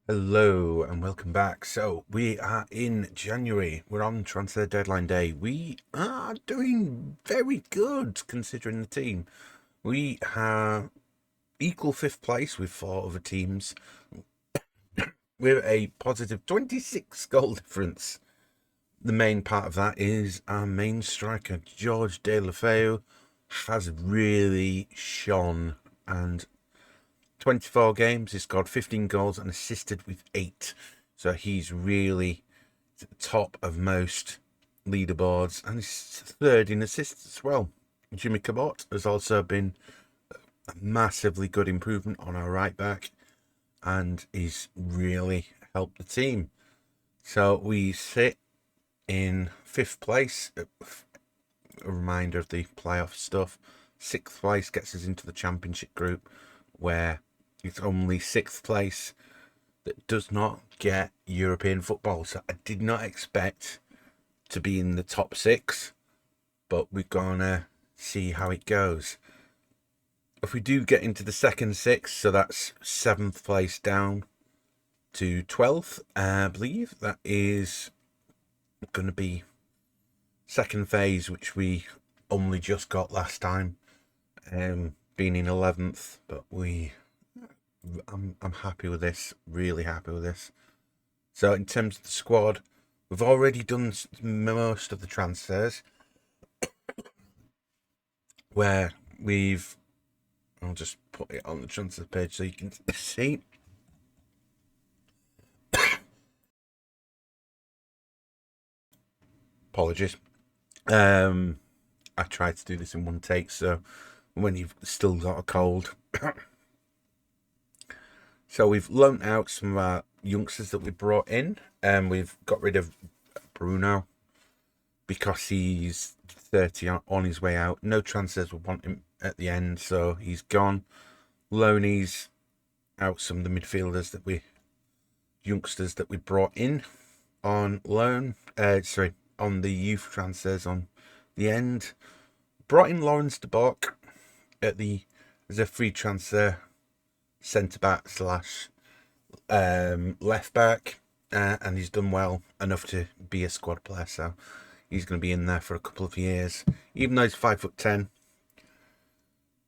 Hello and welcome back. So we are in January. We're on transfer deadline day. We are doing very good considering the team. We have equal fifth place with four other teams with a positive 26 goal difference. The main part of that is our main striker, George De La Feu, has really shone, and 24 games, he scored 15 goals and assisted with 8. So he's really at the top of most leaderboards, and he's third in assists as well. Jimmy Cabot has also been a massively good improvement on our right back, and he's really helped the team. So we sit in fifth place. A reminder of the playoff stuff. Sixth place gets us into the championship group, where it's only sixth place that does not get European football. So I did not expect to be in the top six, but we're gonna see how it goes. If we do get into the second six, so that's seventh place down to 12th, I believe that is going to be second phase, which we only just got last time, being in 11th, but I'm happy with this, really happy with this. So in terms of the squad, we've already done most of the transfers, where I'll just put it on the transfer page so you can see. Apologies. I tried to do this in one take, so when you've still got a cold. So we've loaned out some of our youngsters that we brought in, and we've got rid of Bruno because he's 30 on his way out. No transfers would want him at the end, so he's gone. Loanies out some of the midfielders youngsters that we brought in on loan. On the youth transfers on the end. Brought in Lawrence de Bock as a free transfer, centre back slash left back, and he's done well enough to be a squad player. So he's going to be in there for a couple of years, even though he's 5'10".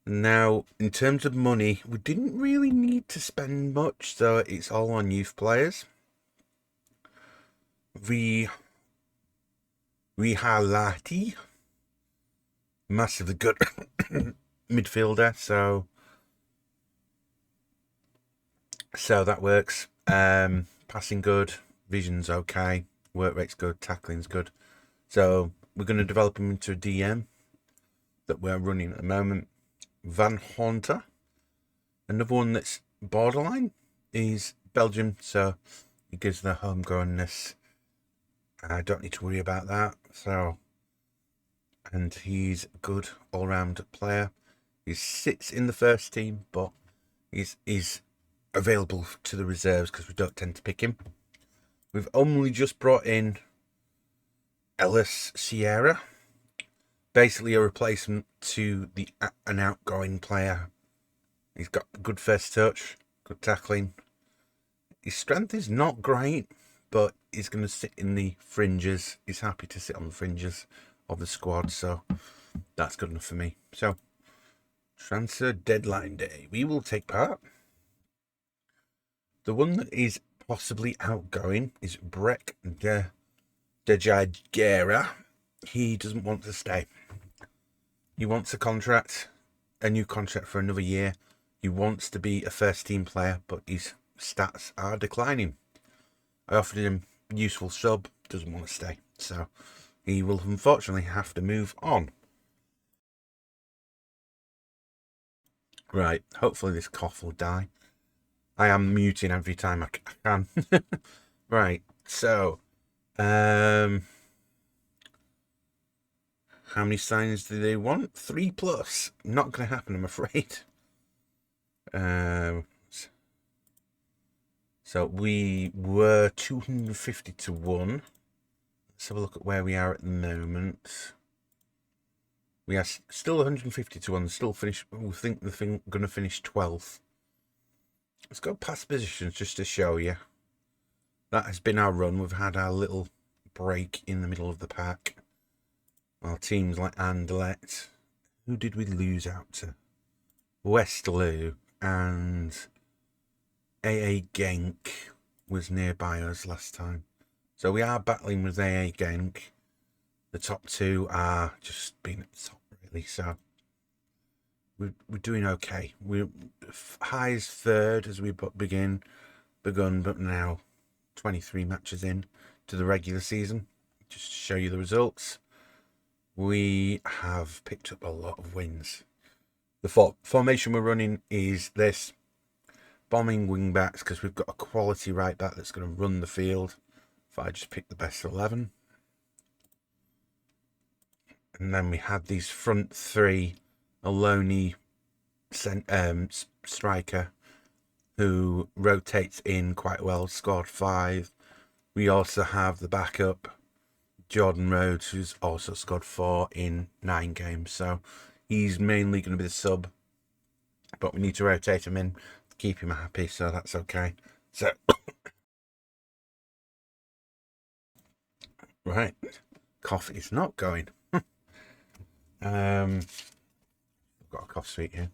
Now, in terms of money, we didn't really need to spend much, so it's all on youth players. Rihalati, massively good midfielder, so that works. Passing good, vision's okay, work rate's good, tackling's good. So we're going to develop him into a DM that we're running at the moment. Van Haunter, another one that's borderline. He's Belgium, so he gives the homegrownness. I don't need to worry about that. So, and he's a good all-round player. He sits in the first team, but he's available to the reserves because we don't tend to pick him. We've only just brought in Ellis Sierra, basically a replacement to an outgoing player. He's got good first touch, good tackling. His strength is not great, but he's going to sit in the fringes. He's happy to sit on the fringes of the squad, so that's good enough for me. So, transfer deadline day. We will take part. The one that is possibly outgoing is Brek de Jagera. He doesn't want to stay. He wants a new contract for another year. He wants to be a first team player, but his stats are declining. I offered him useful sub, doesn't want to stay. So he will unfortunately have to move on. Right, hopefully this cough will die. I am muting every time I can. Right, so how many signs do they want? 3+. Not going to happen, I'm afraid. So we were 250 to 1. Let's have a look at where we are at the moment. We are still 150 to 1. Still finish. We think the thing going to finish 12th. Let's go past positions just to show you. That has been our run. We've had our little break in the middle of the pack. Our teams like Anderlecht. Who did we lose out to? Westerlo and AA Genk was nearby us last time. So we are battling with AA Genk. The top two are just being at the top, really. So we're doing okay. We're high as third as we begun, but now 23 matches in to the regular season. Just to show you the results, we have picked up a lot of wins. The formation we're running is this: bombing wing backs, because we've got a quality right back that's going to run the field. If I just pick the best 11. And then we had these front three, a lonely striker who rotates in quite well, scored 5. We also have the backup, Jordan Rhodes, who's also scored 4 in 9 games. So he's mainly going to be the sub, but we need to rotate him in to keep him happy, so that's okay. So, right, cough is not going. I've got a cough sweet here.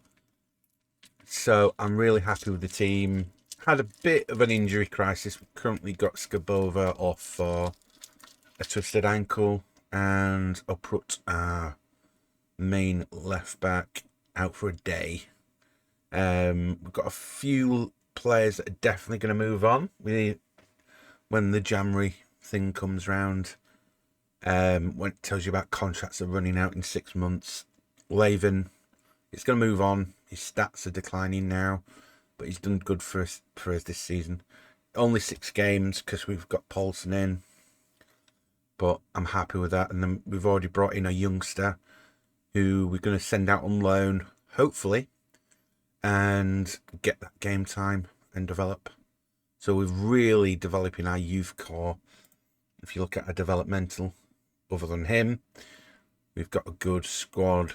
So I'm really happy with the team. Had a bit of an injury crisis. We've currently got Skabova off for a twisted ankle, and Uprut, our main left back, out for a day. We've got a few players that are definitely going to move on when the January thing comes round. When it tells you about contracts that are running out in 6 months. Laven, it's going to move on. His stats are declining now, but he's done good for us this season. Only 6 games because we've got Paulson in, but I'm happy with that. And then we've already brought in a youngster who we're going to send out on loan, hopefully, and get that game time and develop. So we're really developing our youth core. If you look at our developmental, other than him, we've got a good squad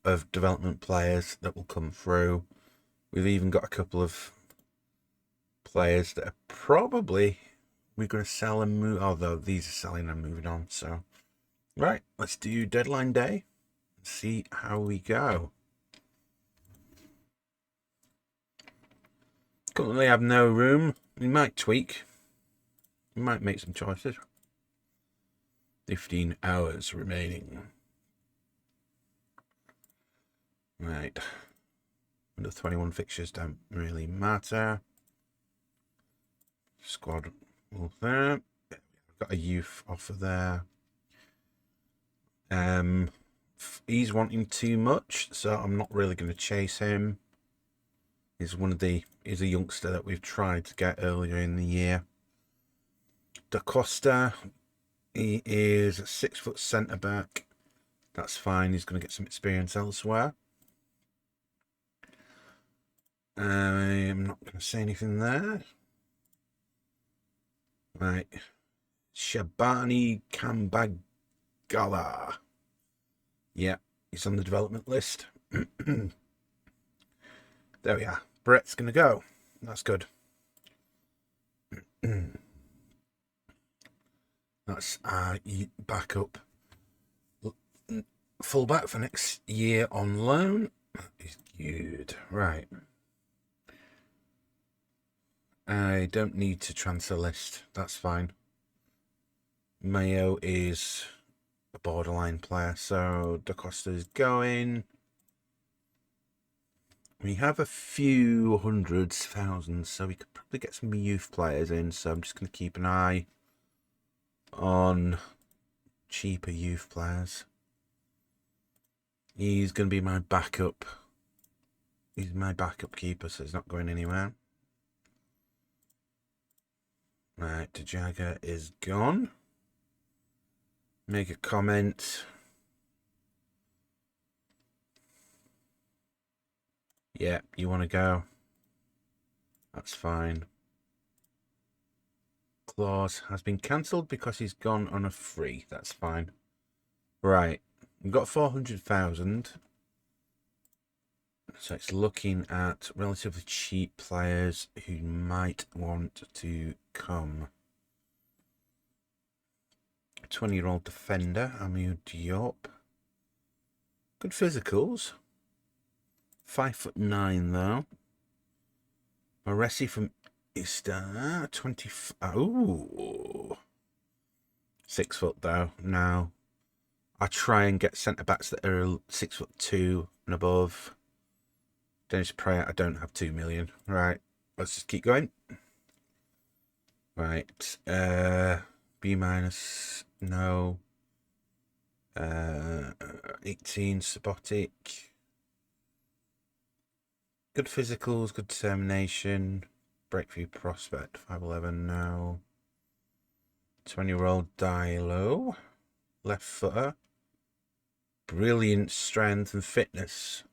of development players that will come through. We've even got a couple of players that are probably we're going to sell and move, although these are selling and moving on. So, right, let's do deadline day and see how we go. Currently have no room. We might tweak. We might make some choices. 15 hours remaining. Right. Under 21 fixtures don't really matter. Squad all there. We've got a youth offer there. He's wanting too much, so I'm not really going to chase him. He's a youngster that we've tried to get earlier in the year. Da Costa, he is a 6-foot centre back. That's fine. He's going to get some experience elsewhere. I'm not going to say anything there. Right. Shabani Kambagala. Yeah, he's on the development list. There we are. Brett's going to go. That's good. That's our backup fullback for next year on loan. That is good. Right. I don't need to transfer list. That's fine. Mayo is a borderline player, so Da Costa is going. We have a few hundreds, thousands, so we could probably get some youth players in. So I'm just going to keep an eye on cheaper youth players. He's going to be my backup. He's my backup keeper, so he's not going anywhere. Right, Tajaga is gone. Make a comment. Yeah, you want to go? That's fine. Clause has been cancelled because he's gone on a free. That's fine. Right, we've got 400,000. So it's looking at relatively cheap players who might want to come. 20-year-old defender, Amu Diop. Good physicals. 5'9" though. Moresi from Easter, 20. Oh, 6 foot though. Now, I try and get centre backs that are 6'2" and above. Dennis Prayer, I don't have 2 million. Right, let's just keep going. Right, B minus, no. 18 Subotic. Good physicals, good determination. Breakthrough prospect, 5'11", no. 20-year-old Dilo. Left footer. Brilliant strength and fitness.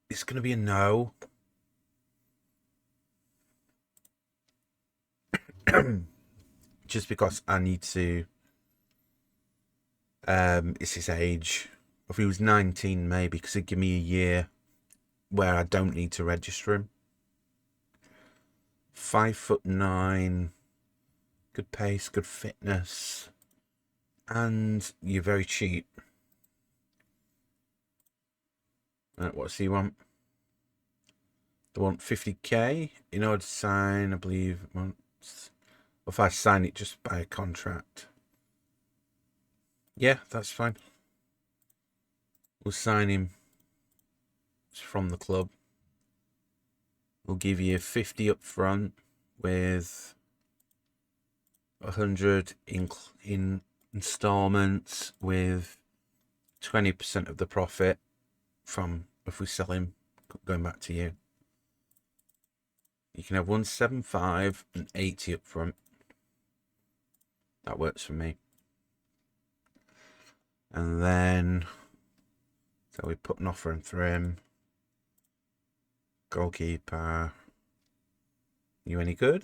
It's going to be a no. Just because I need to. It's his age. If he was 19, maybe, because it'd give me a year where I don't need to register him. 5'9", good pace, good fitness, and you're very cheap. Right, what's he want? They want 50k in order to sign, I believe. If I sign it just by a contract. Yeah, that's fine. We'll sign him. It's from the club. We'll give you 50 up front with 100 in installments with 20% of the profit from if we sell him going back to you. You can have 175 and 80 up front. That works for me. And then, so we put an offer in for him. Goalkeeper. You any good?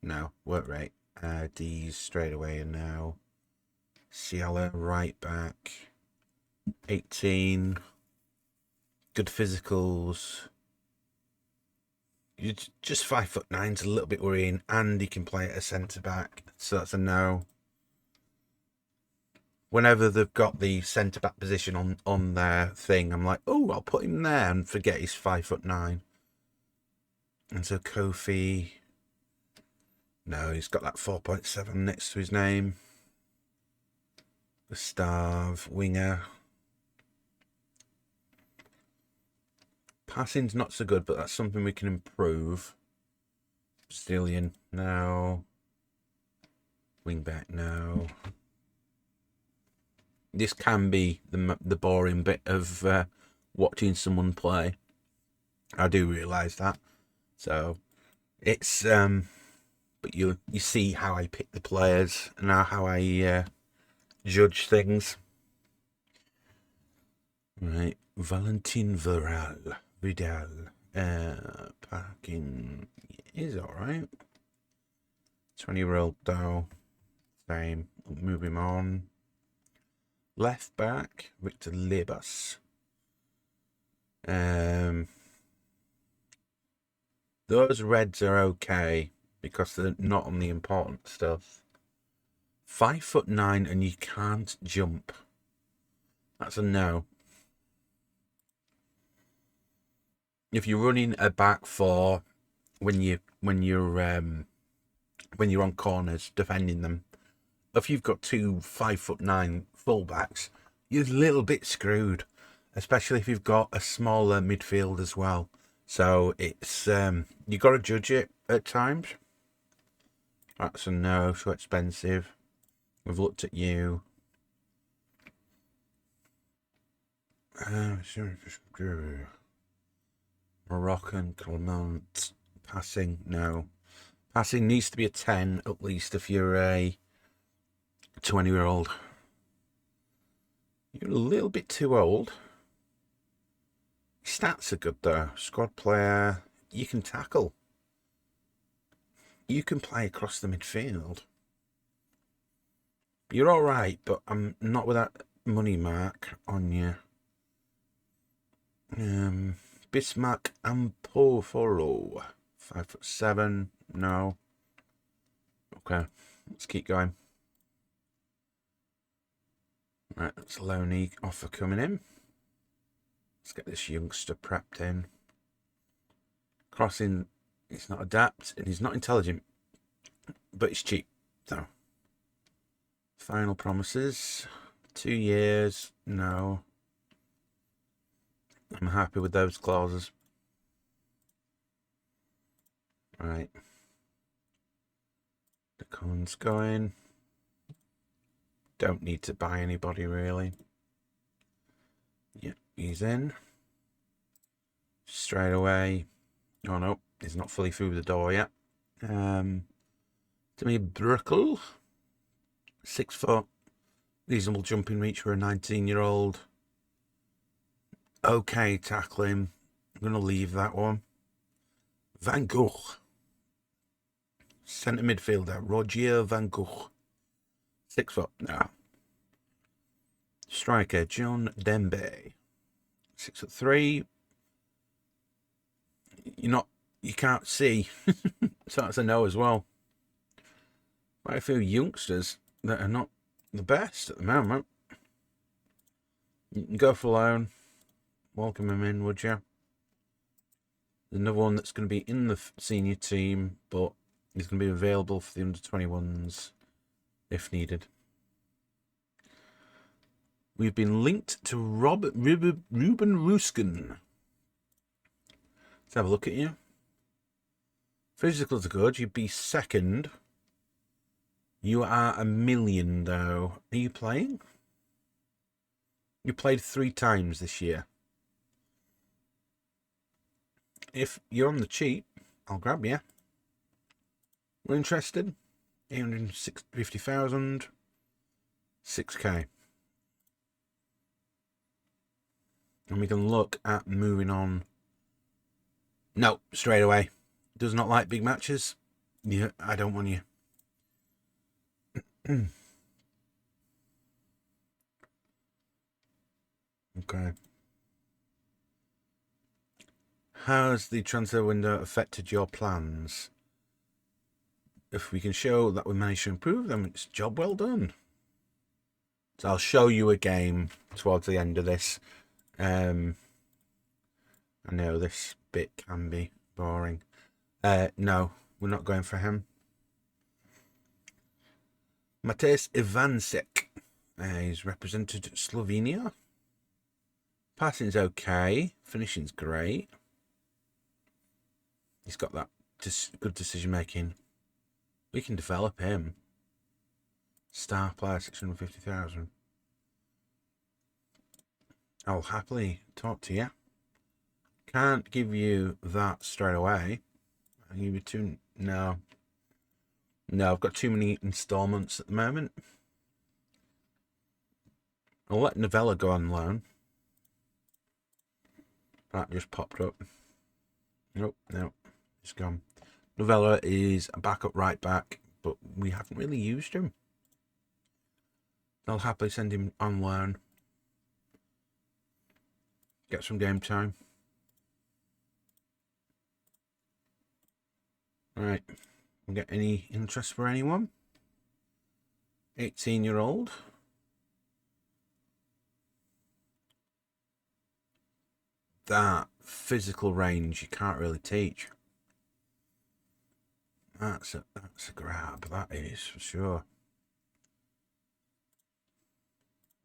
No, work rate. D's straight away and now. Ciala, right back. 18. Good physicals. You're just 5'9", a little bit worrying, and he can play at a centre back, so that's a no. Whenever they've got the centre back position on their thing, I'm like, oh, I'll put him there and forget he's 5'9". And so Kofi, no, he's got that 4.7 next to his name. Gustav, winger. Passing's not so good, but that's something we can improve. Stillion, no. Wingback, no. This can be the boring bit of watching someone play. I do realise that. So it's but you see how I pick the players and how I judge things. Right, Valentin Vidal, parking is all right. 20-year-old though, same. We'll move him on. Left back, Victor Libas. Those reds are okay because they're not on the important stuff. 5'9" and you can't jump. That's a no. If you're running a back four when you're on corners defending them, if you've got two 5'9" fullbacks, you're a little bit screwed, especially if you've got a smaller midfield as well. So it's you got to judge it at times. That's a no. So expensive. We've looked at you. Moroccan, Clement, passing, no. Passing needs to be a 10 at least if you're a 20-year-old. You're a little bit too old. Stats are good though. Squad player, you can tackle. You can play across the midfield. You're all right, but I'm not with that money mark on you. Bismarck and Porfolo. 5'7". No. Okay, let's keep going. Right, that's a Loney offer coming in. Let's get this youngster prepped in. Crossing, he's not adapt and he's not intelligent, but he's cheap. So, final promises. 2 years. No. I'm happy with those clauses. Right. The cone's going. Don't need to buy anybody really. Yeah, he's in. Straight away. Oh no, he's not fully through the door yet. To me, Bruckle. 6 foot. Reasonable jumping reach for a 19-year-old. Okay, tackling. I'm going to leave that one. Van Gogh. Centre midfielder, Roger Van Gogh. 6 foot. No. Striker, John Dembe. 6'3". You can't see. So that's a no as well. Quite a few youngsters that are not the best at the moment. You can go for loan. Welcome him in, would you? There's another one that's going to be in the senior team, but he's going to be available for the under-21s if needed. We've been linked to Ruben Ruskin. Let's have a look at you. Physicals are good. You'd be second. You are a million, though. Are you playing? You played 3 times this year. If you're on the cheap, I'll grab you. We're interested. 850,000. 6k. And we can look at moving on. No, straight away. Does not like big matches. Yeah, I don't want you. Okay. How's the transfer window affected your plans? If we can show that we managed to improve them, it's a job well done. So I'll show you a game towards the end of this. I know this bit can be boring. No, we're not going for him. Matej Ivancek. He's represented Slovenia. Passing's okay. Finishing's great. He's got that good decision making. We can develop him. Star player, 650,000. I'll happily talk to you. Can't give you that straight away. I'll give you 2. No. No, I've got too many installments at the moment. I'll let Novella go on loan. That just popped up. Nope, it's gone. Novella is a backup right back, but we haven't really used him. I'll happily send him on loan. Get some game time. Right. We'll get any interest for anyone. 18-year-old. That physical range you can't really teach. That's a grab. That is for sure.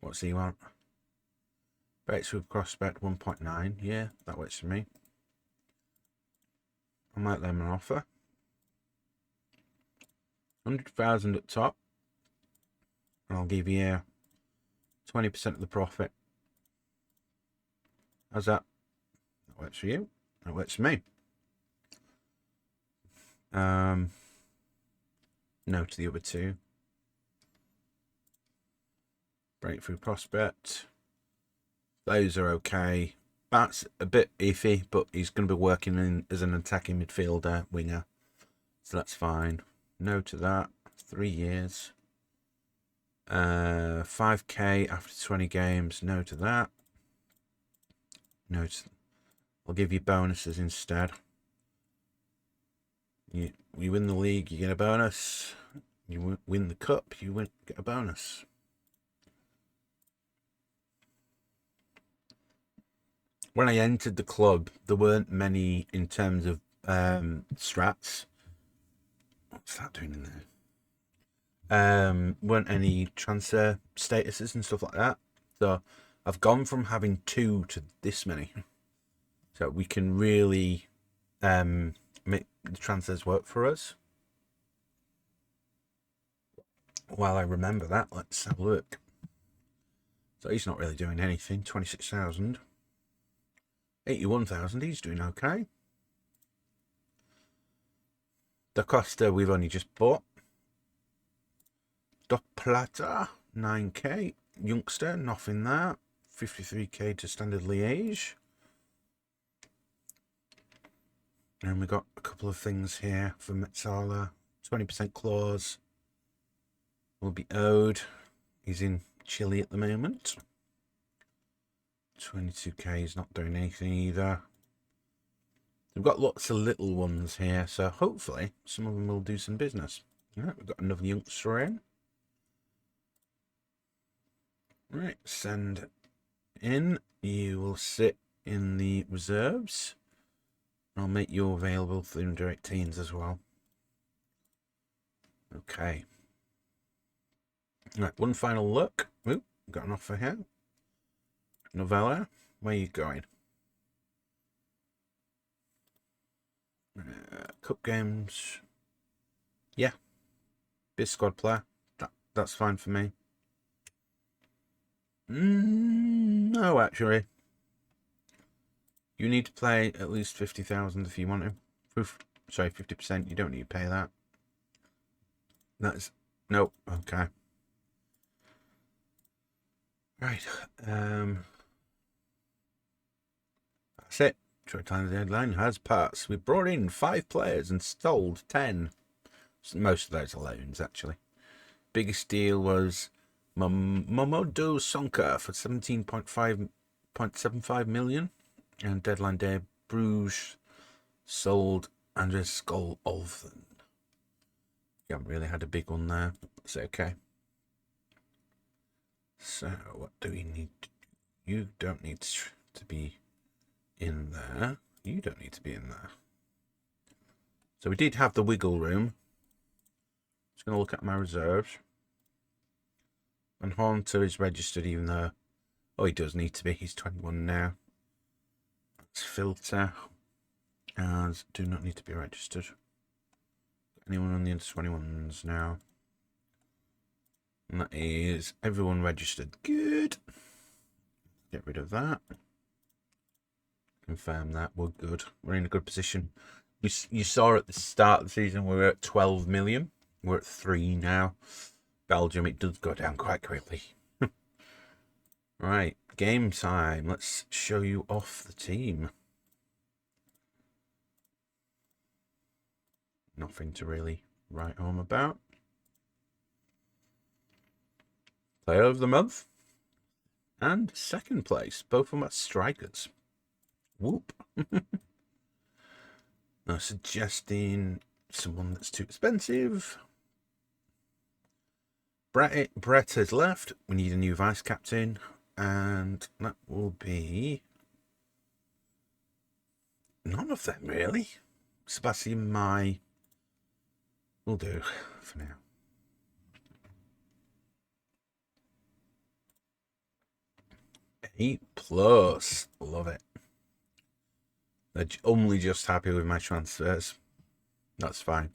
What's he want? Rates with prospect 1.9. Yeah, that works for me. I might let them an offer. 100,000 at top. And I'll give you 20% of the profit. How's that? That works for you. That works for me. No to the other 2. Breakthrough prospect. Those are okay. That's a bit iffy, but he's going to be working in as an attacking midfielder, winger. So that's fine. No to that. 3 years. 5k after 20 games. No to that. No, I'll give you bonuses instead. You win the league, you get a bonus. You win the cup, you get a bonus. When I entered the club, there weren't many in terms of strats. What's that doing in there? Weren't any transfer statuses and stuff like that. So I've gone from having 2 to this many. So we can really make the transfers work for us. While I remember that, let's have a look. So he's not really doing anything. 26,000. 81,000, he's doing okay. Da Costa, we've only just bought. Da Plata, 9k. Youngster, nothing there. 53k to Standard Liège. And we got a couple of things here for Metzala. 20% clause will be owed. He's in Chile at the moment. 22k is not doing anything either. We've got lots of little ones here, so hopefully some of them will do some business. Right, we've got another youngster in. Right, send in. You will sit in the reserves. I'll make you available for the under 18s as well. Okay. Right, one final look. Ooh, got an offer here. Novella, where are you going? Cup games. Yeah. Big squad player. That's fine for me. No, actually. You need to play at least 50,000 if you want to. Sorry, 50%. You don't need to pay that. That's... Nope. Okay. Right. That's it. Short time deadline has passed. We brought in 5 players and sold 10. Most of those are loans, actually. Biggest deal was Momodo Sonka for 17.75 million. And deadline day, Bruges sold Andres Skull Olven. You haven't really had a big one there. It's okay. So, what do we need to do? You don't need to be in there. You don't need to be in there. So we did have the wiggle room. Just going to look at my reserves. And Haunter is registered even though... Oh, he does need to be. He's 21 now. Let's filter. As do not need to be registered. Anyone on the under 21s now? And that is everyone registered. Good. Get rid of that. Confirm that. We're good. We're in a good position. You saw at the start of the season we were at 12 million. We're at 3 now. Belgium, it does go down quite quickly. Right, game time. Let's show you off the team. Nothing to really write home about. Player of the month. And second place. Both of them are strikers. Whoop. Now suggesting someone that's too expensive. Brett has left. We need a new vice captain. And that will be... none of them, really. Sebastian Mai will do for now. A+. Love it. They're only just happy with my transfers. That's fine.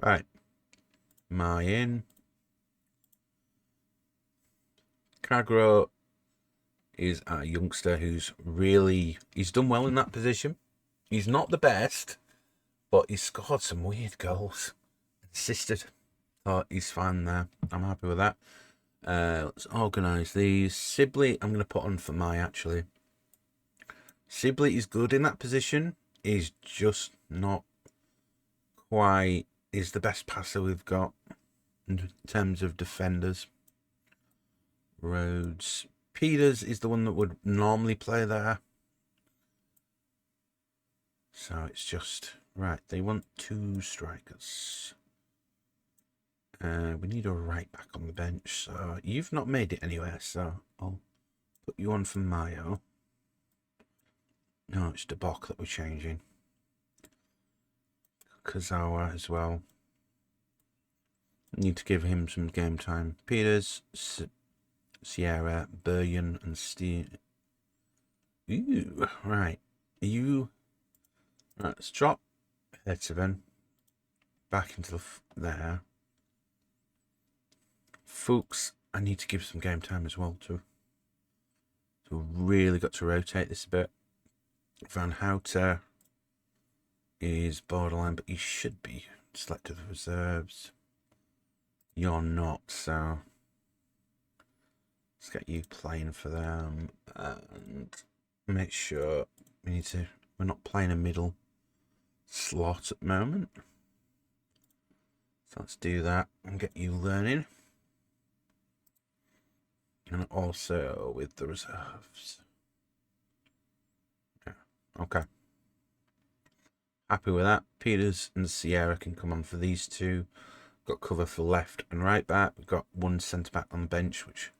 Right. Mai in. Cagro is a youngster who's really... he's done well in that position. He's not the best, but he's scored some weird goals. Assisted. Oh, he's fine there. I'm happy with that. Let's organise these. Sibley, I'm going to put on for Mai, actually. Sibley is good in that position. He's just not quite... is the best passer we've got in terms of defenders. Rhodes, Peters is the one that would normally play there. So it's just, right, they want 2 strikers. We need a right back on the bench. So you've not made it anywhere, so I'll put you on for Mayo. No, it's the Bok that we're changing. Kazawa as well. Need to give him some game time. Peters, Sierra, Buryan, and Steve. Ooh, right. You. Right, let's drop Hetzeven back into there. Fuchs, I need to give some game time as well too. So really got to rotate this a bit. Van Houten is borderline, but he should be selected for reserves. You're not, so let's get you playing for them and make sure we're not playing a middle slot at the moment. So let's do that and get you learning. And also with the reserves. Yeah, okay. Happy with that. Peters and Sierra can come on for these two. Got cover for left and right back. We've got 1 centre back on the bench, which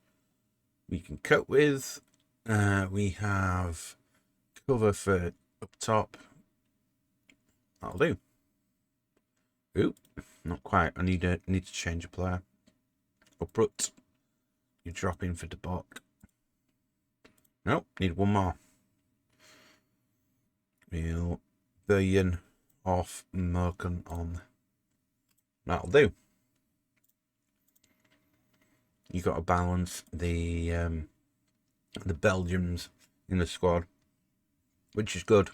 we can cope with. We have cover for up top. That'll do. Ooh, not quite. I need to change a player. Uprut. You're dropping for De Bok. Nope, need 1 more. We'll Buryan off, Merkin on. That'll do. You got to balance the Belgians in the squad, which is good.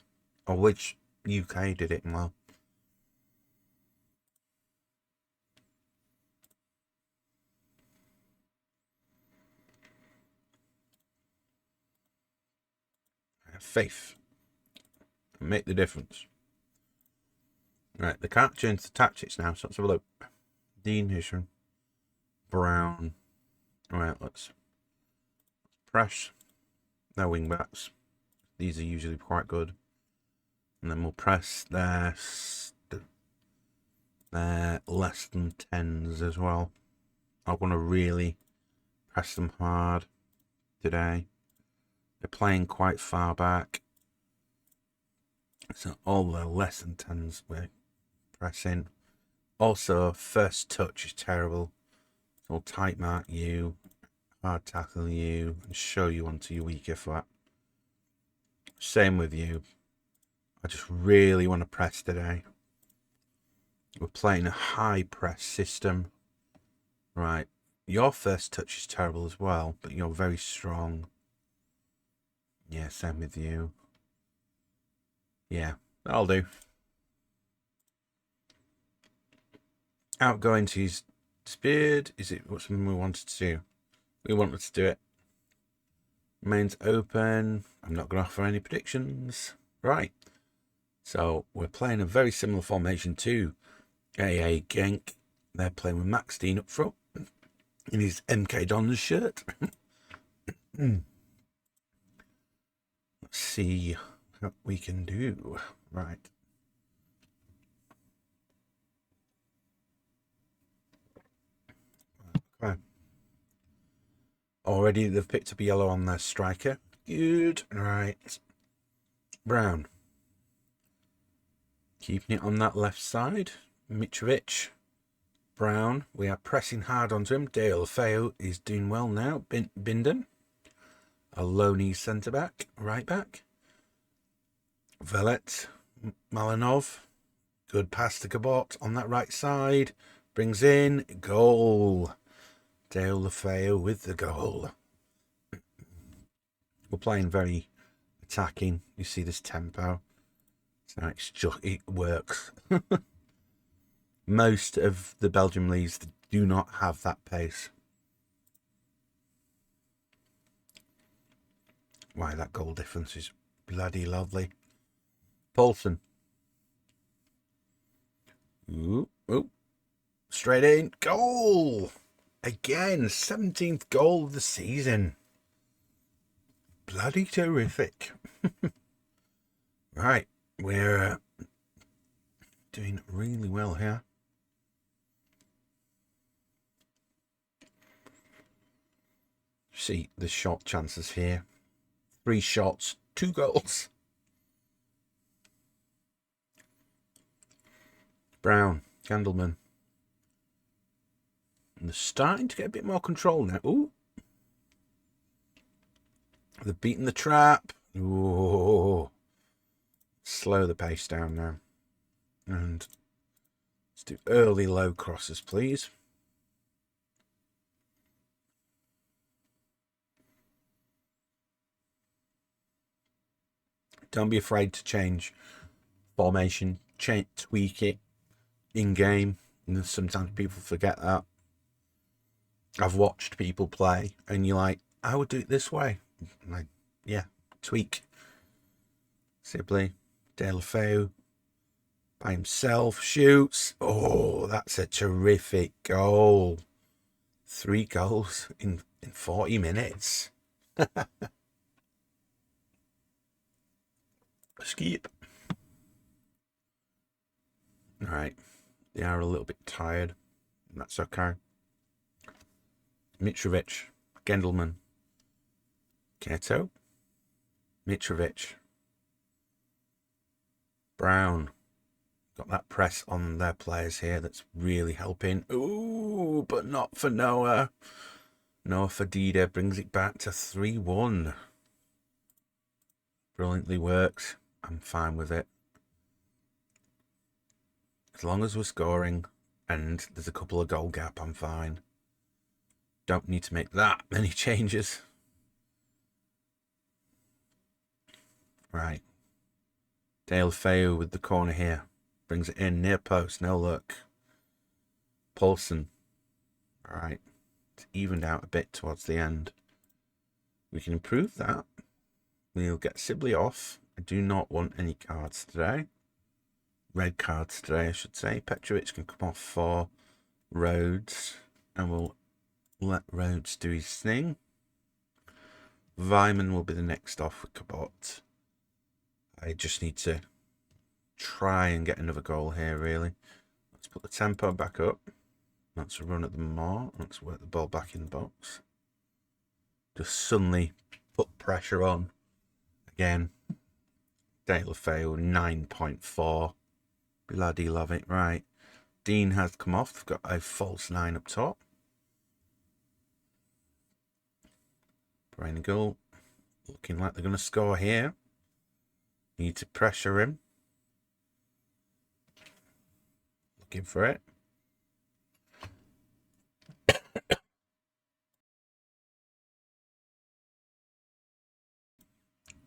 Or which UK did it well. Faith. Make the difference. Right, they can't change the tactics now, so let's have a look. Dean Hisham. Brown. Alright, let's press their wing backs. These are usually quite good. And then we'll press their less than 10s as well. I want to really press them hard today. They're playing quite far back. So all the less than 10s we're pressing. Also, first touch is terrible. So we'll tight mark you, hard tackle you, and show you onto your weaker foot. Same with you. I just really want to press today. We're playing a high press system. Right. Your first touch is terrible as well, but you're very strong. Yeah, same with you. Yeah, that'll do. Outgoing to use speared. Is it what something we wanted to do? We wanted to do it. Remains open. I'm not going to offer any predictions. Right. So we're playing a very similar formation to AA Genk. They're playing with Max Dean up front in his MK Dons shirt. Let's see what we can do. Right. Okay. Already they've picked up a yellow on their striker. Good. Right. Brown. Keeping it on that left side. Mitrovic. Brown. We are pressing hard onto him. Dale Feo is doing well now. Binden. Aloni centre back. Right back. Velet. Malinov. Good pass to Cabot on that right side. Brings in. Goal. Dale Lefeo with the goal. We're playing very attacking. You see this tempo. So it's just, it works. Most of the Belgian leagues do not have that pace. Why, that goal difference is bloody lovely. Paulson. Ooh, ooh. Straight in. Goal! Again, 17th goal of the season. bloody terrific. Right, we're doing really well here. See the shot chances here. 3 shots, 2 goals. Brown, Candleman. And they're starting to get a bit more control now. Ooh. They're beating the trap. Ooh. Slow the pace down now. And let's do early low crosses, please. Don't be afraid to change formation, tweak it in game. And sometimes people forget that. I've watched people play, and you're like, I would do it this way. I'm like, yeah, tweak. Sibley, Delafeu, by himself, shoots. Oh, that's a terrific goal. 3 goals in 40 minutes. Skip. All right, they are a little bit tired. That's okay. Mitrovic, Gendelman, Keto, Mitrovic, Brown. Got that press on their players here that's really helping. Ooh, but not for Noah. Noah Fadida brings it back to 3-1. Brilliantly worked. I'm fine with it. As long as we're scoring and there's a couple of goal gap, I'm fine. Don't need to make that many changes. Right. Dale Feu with the corner here. Brings it in near post. No look. Paulson. All right. It's evened out a bit towards the end. We can improve that. We'll get Sibley off. I do not want any cards today. Red cards today, I should say. Petrovic can come off for Rhodes. And we'll let Rhodes do his thing. Vyman will be the next off with Cabot. I just need to try and get another goal here, really. Let's put the tempo back up. Let's run at them more. Let's work the ball back in the box. Just suddenly put pressure on. Again, Delafeu 9.4. Bloody love it. Right. Dean has come off. They've got a false 9 up top. Brainigal looking like they're going to score here. Need to pressure him. Looking for it.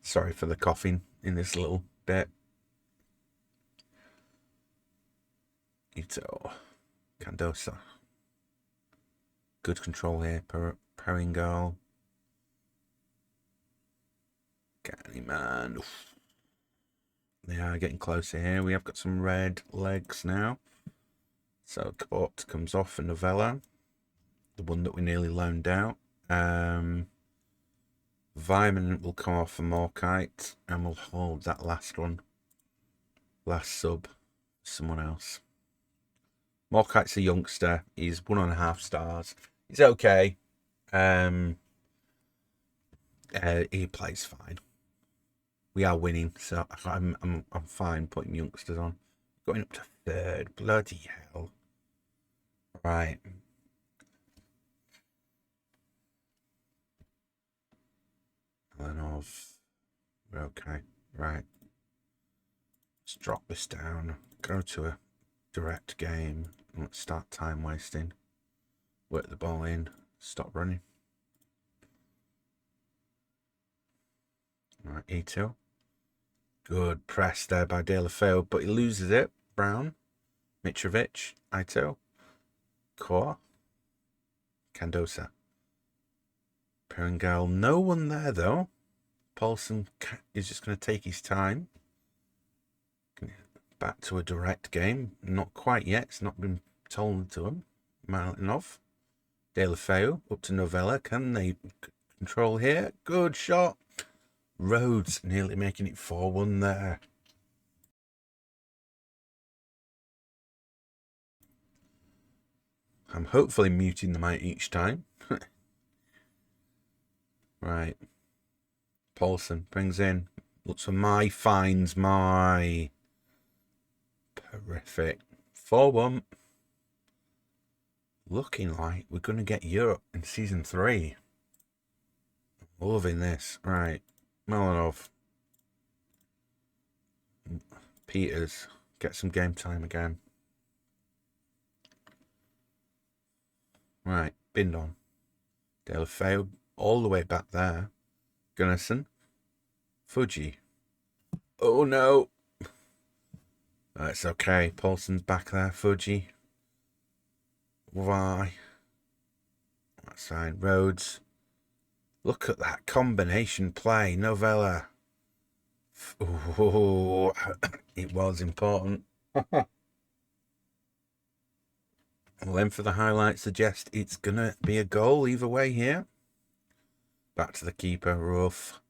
Sorry for the coughing in this little bit. Ito. Candosa. Good control here. Peringal. Candyman. They are getting closer here. We have got some red legs now. So Cabot comes off for Novella. The one that we nearly loaned out. Vyman will come off for Morkite. And we'll hold that last one. Last sub. Someone else. Morkite's a youngster. He's 1.5 stars. He's okay. He plays fine. We are winning, so I'm fine putting youngsters on. Going up to 3rd. Bloody hell. Right. Lenov. We're okay. Right. Let's drop this down. Go to a direct game. Let's start time wasting. Work the ball in. Stop running. Right, E2. Good press there by Delafeu, but he loses it. Brown. Mitrovic. Ito. Kor. Candosa. Peringal. No one there, though. Paulson is just going to take his time. Back to a direct game. Not quite yet. It's not been told to him. Malinov. Delafeu. Up to Novella. Can they control here? Good shot. Rhodes nearly making it 4-1 there. I'm hopefully muting the mic each time. Right. Paulson brings in. Looks for my finds my terrific 4-1. Looking like we're going to get Europe in season 3. Loving this. Right. Melanov. Peters. Get some game time again. Right. Bindon. Delafeu. All the way back there. Gunnarsson. Fuji. Oh no. That's okay. Paulson's back there. Fuji. Why? That's fine. Rhodes. Look at that combination play. Novella. Oh, it was important. Length of the highlights suggest it's going to be a goal either way here. Back to the keeper. Rough.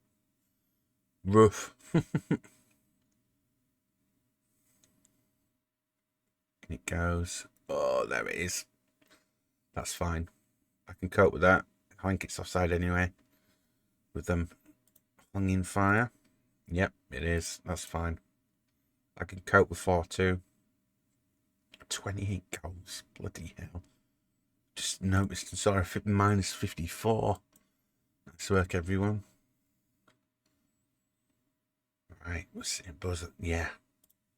It goes. Oh, there it is. That's fine. I can cope with that. I think it's offside anyway. With them hanging fire. Yep, it is. That's fine. I can cope with 4-2. 28 goals. Bloody hell. Just noticed. Sorry, minus 54. Nice work, everyone. Right, we're seeing buzzer. Yeah.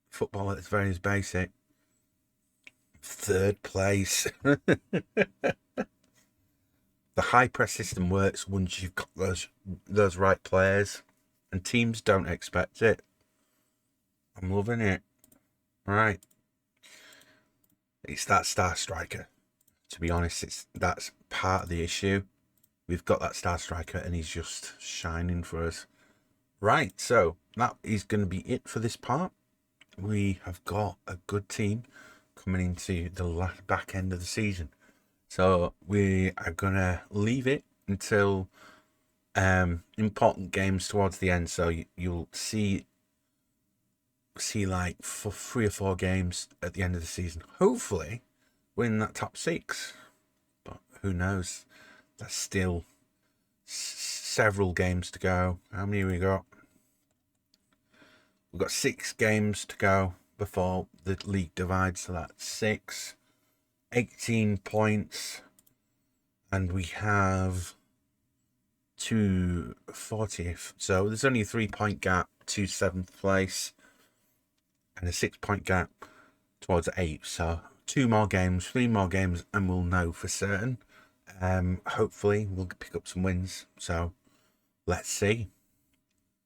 Football at its very basic. 3rd place. The high press system works once you've got those right players, and teams don't expect it. I'm loving it. Right. It's that star striker. To be honest, that's part of the issue. We've got that star striker and he's just shining for us. Right, so that is going to be it for this part. We have got a good team coming into the back end of the season. So we are going to leave it until important games towards the end. So you'll see like 3 or 4 games at the end of the season. Hopefully win that top 6. But who knows? There's still several games to go. How many have we got? We've got 6 games to go before the league divides. So that's 6. 18 points. And we have 2 40th. So there's only a 3-point gap to 7th place. And a 6-point gap towards 8th. So 2 more games, 3 more games, and we'll know for certain. Hopefully we'll pick up some wins. So let's see.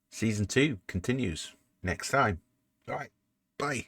Season 2 continues next time. All right. Bye.